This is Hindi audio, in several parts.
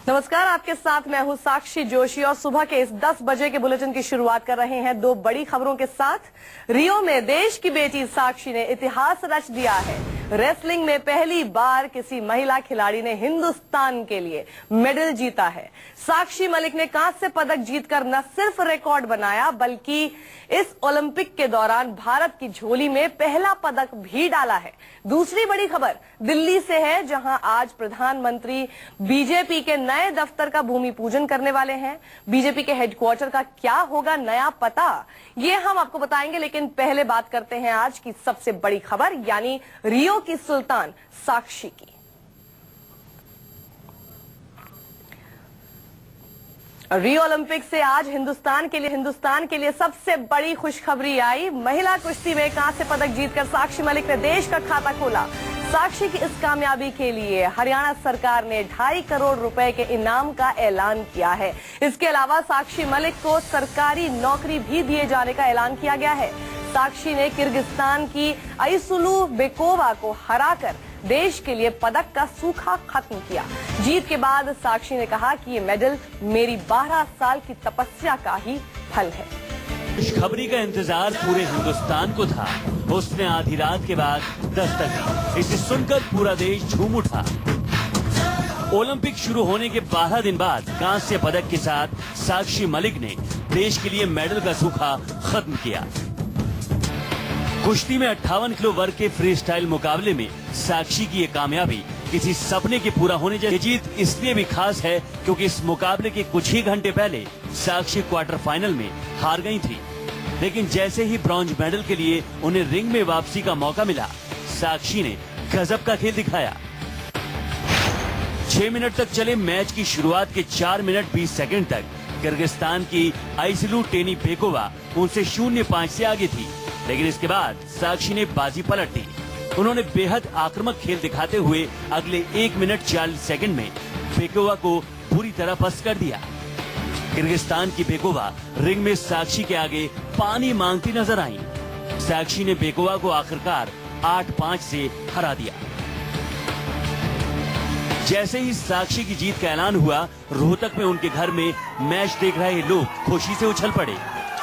नमस्कार, आपके साथ मैं हूं साक्षी जोशी और सुबह के इस 10 बजे के बुलेटिन की शुरुआत कर रहे हैं दो बड़ी खबरों के साथ। रियो में देश की बेटी साक्षी ने इतिहास रच दिया है। रेसलिंग में पहली बार किसी महिला खिलाड़ी ने हिंदुस्तान के लिए मेडल जीता है। साक्षी मलिक ने कांस्य पदक जीतकर न सिर्फ रिकॉर्ड बनाया बल्कि इस ओलंपिक के दौरान भारत की झोली में पहला पदक भी डाला है। दूसरी बड़ी खबर दिल्ली से है, जहां आज प्रधानमंत्री बीजेपी के नए दफ्तर का भूमि पूजन करने वाले हैं। बीजेपी के हेडक्वार्टर का क्या होगा नया पता, ये हम आपको बताएंगे, लेकिन पहले बात करते हैं आज की सबसे बड़ी खबर यानी रियो की सुल्तान साक्षी की। रियो ओलंपिक से आज हिंदुस्तान के लिए सबसे बड़ी खुशखबरी आई। महिला कुश्ती में कांस्य पदक जीतकर साक्षी मलिक ने देश का खाता खोला। साक्षी की इस कामयाबी के लिए हरियाणा सरकार ने 2.5 करोड़ रुपए के इनाम का ऐलान किया है। इसके अलावा साक्षी मलिक को सरकारी नौकरी भी दिए जाने का ऐलान किया गया है। साक्षी ने किर्गिस्तान की आइसुलू बेकोवा को हराकर देश के लिए पदक का सूखा खत्म किया। जीत के बाद साक्षी ने कहा कि ये मेडल मेरी 12 साल की तपस्या का ही फल है। खुशखबरी का इंतजार पूरे हिंदुस्तान को था। उसने आधी रात के बाद दस्तक दी। इसे सुनकर पूरा देश झूम उठा। ओलंपिक शुरू होने के 12 दिन बाद कांस्य पदक के साथ साक्षी मलिक ने देश के लिए मेडल का सूखा खत्म किया। कुश्ती में 58 किलो वर्ग के फ्री स्टाइल मुकाबले में साक्षी की ये कामयाबी किसी सपने के पूरा होने जैसी। जीत इसलिए भी खास है क्योंकि इस मुकाबले के कुछ ही घंटे पहले साक्षी क्वार्टर फाइनल में हार गई थी, लेकिन जैसे ही ब्रॉन्ज मेडल के लिए उन्हें रिंग में वापसी का मौका मिला, साक्षी ने गजब का खेल दिखाया। 6 मिनट तक चले मैच की शुरुआत के 4 मिनट 20 सेकंड तक किर्गिस्तान की आइसुलू टेनी बेकोवा उनसे 0-5 से आगे थी, लेकिन इसके बाद साक्षी ने बाजी पलट दी। उन्होंने बेहद आक्रामक खेल दिखाते हुए अगले 1 मिनट 40 सेकंड में बेकोवा को बुरी तरह पस्त कर दिया। किर्गिस्तान की बेकोवा रिंग में साक्षी के आगे पानी मांगती नजर आई। साक्षी ने बेकोवा को आखिरकार 8-5 से हरा दिया। जैसे ही साक्षी की जीत का ऐलान हुआ, रोहतक में उनके घर में मैच देख रहे लोग खुशी से उछल पड़े।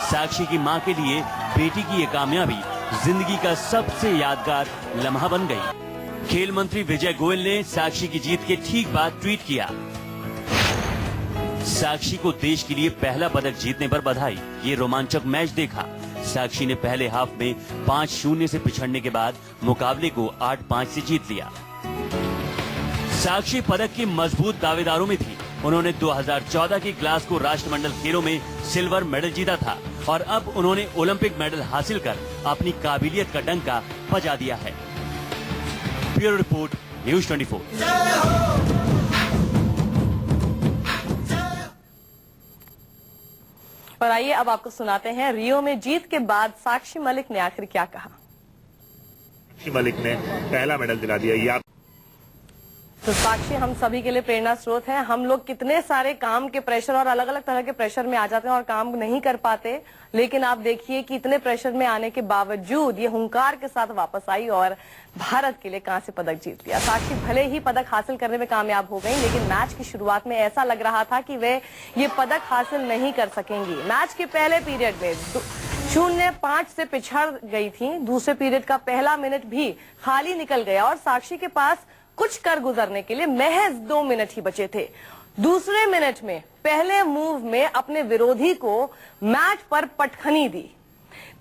साक्षी की मां के लिए बेटी की ये कामयाबी जिंदगी का सबसे यादगार लम्हा बन गई। खेल मंत्री विजय गोयल ने साक्षी की जीत के ठीक बाद ट्वीट किया, साक्षी को देश के लिए पहला पदक जीतने पर बधाई। ये रोमांचक मैच देखा। साक्षी ने पहले हाफ में 5-0 से पिछड़ने के बाद मुकाबले को 8-5 से जीत लिया। साक्षी पदक की मजबूत दावेदारों में थी। उन्होंने 2014 की ग्लासगो राष्ट्रमंडल खेलों में सिल्वर मेडल जीता था और अब उन्होंने ओलंपिक मेडल हासिल कर अपनी काबिलियत का डंका बजा दिया है। Bureau report, news 24। और आइए अब आपको सुनाते हैं रियो में जीत के बाद साक्षी मलिक ने आखिर क्या कहा। साक्षी मलिक ने पहला मेडल दिला दिया। तो साक्षी हम सभी के लिए प्रेरणा स्रोत है। हम लोग कितने सारे काम के प्रेशर और अलग अलग तरह के प्रेशर में आ जाते हैं और काम नहीं कर पाते, लेकिन आप देखिए कि इतने प्रेशर में आने के बावजूद ये हुंकार के साथ वापस आई और भारत के लिए कांस्य पदक जीत लिया। साक्षी भले ही पदक हासिल करने में कामयाब हो गई, लेकिन मैच की शुरुआत में ऐसा लग रहा था कि वे ये पदक हासिल नहीं कर सकेंगी। मैच के पहले पीरियड में 0-5 से पिछड़ गई थी। दूसरे पीरियड का पहला मिनट भी खाली निकल गया और साक्षी के पास कुछ कर गुजरने के लिए महज 2 मिनट ही बचे थे। दूसरे मिनट में पहले मूव में अपने विरोधी को मैच पर पटखनी दी।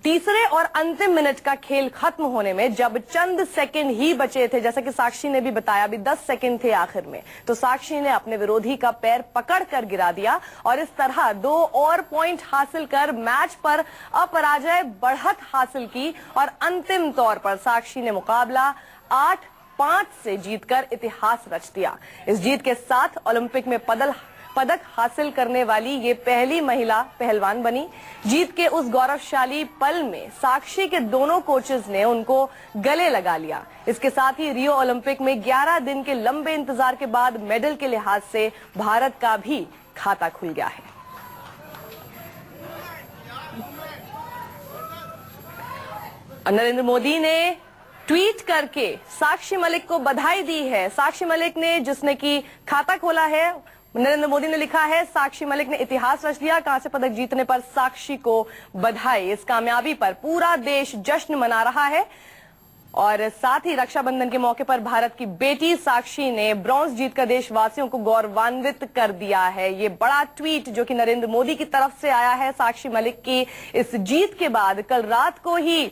तीसरे और अंतिम मिनट का खेल खत्म होने में जब चंद सेकंड ही बचे थे, जैसा कि साक्षी ने भी बताया, अभी 10 सेकंड थे आखिर में, तो साक्षी ने अपने विरोधी का पैर पकड़कर गिरा दिया और इस तरह 2 और पॉइंट हासिल कर मैच पर अपराजय बढ़त हासिल की और अंतिम तौर पर साक्षी ने मुकाबला 8-5 से जीतकर इतिहास रच दिया। इस जीत के साथ ओलंपिक में पदक हासिल करने वाली ये पहली महिला पहलवान बनी। जीत के उस गौरवशाली पल में साक्षी के दोनों कोचेस ने उनको गले लगा लिया। इसके साथ ही रियो ओलंपिक में 11 दिन के लंबे इंतजार के बाद मेडल के लिहाज से भारत का भी खाता खुल गया है। नरेंद्र मोदी ने ट्वीट करके साक्षी मलिक को बधाई दी है। साक्षी मलिक ने, जिसने की खाता खोला है, नरेंद्र मोदी ने लिखा है, साक्षी मलिक ने इतिहास रच दिया, कांस्य पदक जीतने पर साक्षी को बधाई। इस कामयाबी पर पूरा देश जश्न मना रहा है। और साथ ही रक्षाबंधन के मौके पर भारत की बेटी साक्षी ने ब्रॉन्ज जीतकर देशवासियों को गौरवान्वित कर दिया है। ये बड़ा ट्वीट जो कि नरेंद्र मोदी की तरफ से आया है साक्षी मलिक की इस जीत के बाद। कल रात को ही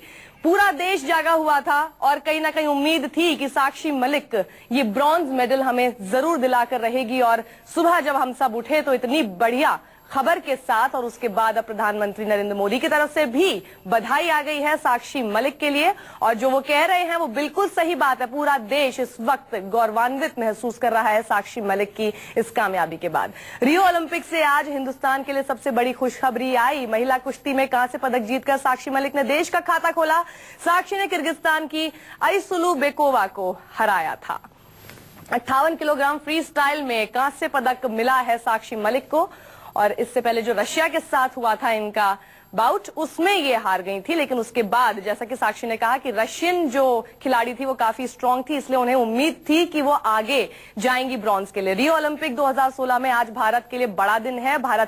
पूरा देश जागा हुआ था और कहीं ना कहीं उम्मीद थी कि साक्षी मलिक ये ब्रॉन्ज मेडल हमें जरूर दिलाकर रहेगी। और सुबह जब हम सब उठे तो इतनी बढ़िया खबर के साथ और उसके बाद अब प्रधानमंत्री नरेंद्र मोदी की तरफ से भी बधाई आ गई है साक्षी मलिक के लिए। और जो वो कह रहे हैं वो बिल्कुल सही बात है। पूरा देश इस वक्त गौरवान्वित महसूस कर रहा है साक्षी मलिक की इस कामयाबी के बाद। रियो ओलंपिक से आज हिंदुस्तान के लिए सबसे बड़ी खुशखबरी आई। महिला कुश्ती में कांस्य पदक जीतकर साक्षी मलिक ने देश का खाता खोला। साक्षी ने किर्गिस्तान की आइसुलू बेकोवा को हराया था। 58 किलोग्राम फ्री स्टाइल में कांस्य पदक मिला है साक्षी मलिक को। और इससे पहले जो रशिया के साथ हुआ था इनका बाउट, उसमें ये हार गई थी। लेकिन उसके बाद जैसा कि साक्षी ने कहा कि रशियन जो खिलाड़ी थी वो काफी स्ट्रांग थी, इसलिए उन्हें उम्मीद थी कि वो आगे जाएंगी ब्रॉन्ज के लिए। रियो ओलंपिक 2016 में आज भारत के लिए बड़ा दिन है। भारत